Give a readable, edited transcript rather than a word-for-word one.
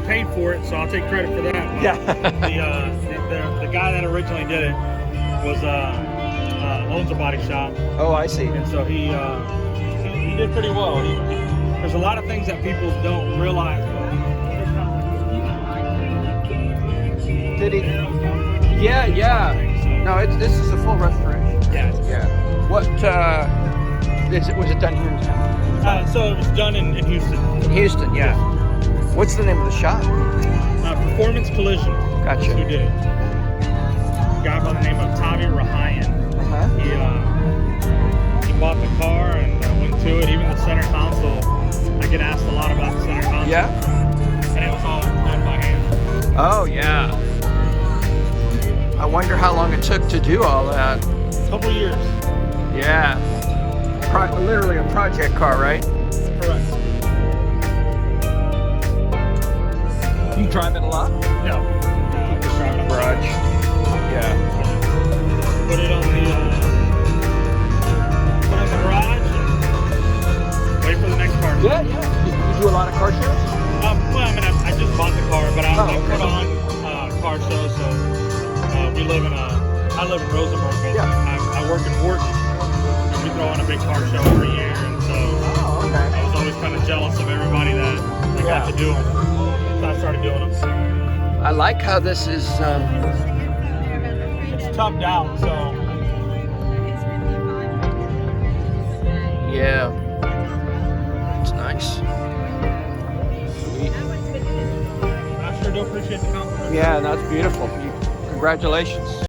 paid for it, so I'll take credit for that. Yeah. The guy that originally did it was owns a body shop, Oh, I see. and so he did pretty well. There's a lot of things that people don't realize. Did he? Yeah, yeah. No, this is a full restoration. Yeah. Yeah. What was it done here in town? So it was done in Houston. In Houston, yeah. What's the name of the shop? Performance Collision. Gotcha. That's who did it. A guy by the name of Tavi Rahayan. Uh-huh. He bought the car and went to it. Even the center console. I get asked a lot about the center console. Yeah. And it was all done by hand. Oh, yeah. I wonder how long it took to do all that. A couple years. Yeah. Literally a project car, right? Correct. You drive it a lot? No. Just driving a Garage. Yeah. Put it on the garage and wait for the next car. Yeah, yeah. You do a lot of car shows? Well, I mean, I just bought the car, but I okay. put on car shows. So I live in Rosenberg, but Yeah. I work in Ward. We throw on a big car show every year, and so Okay. I was always kind of jealous of everybody that got to do them. So I started doing them. I like how this is. It's toughed out, so Yeah. It's nice. Sweet. I sure do appreciate the compliment. Yeah, that's beautiful. Congratulations.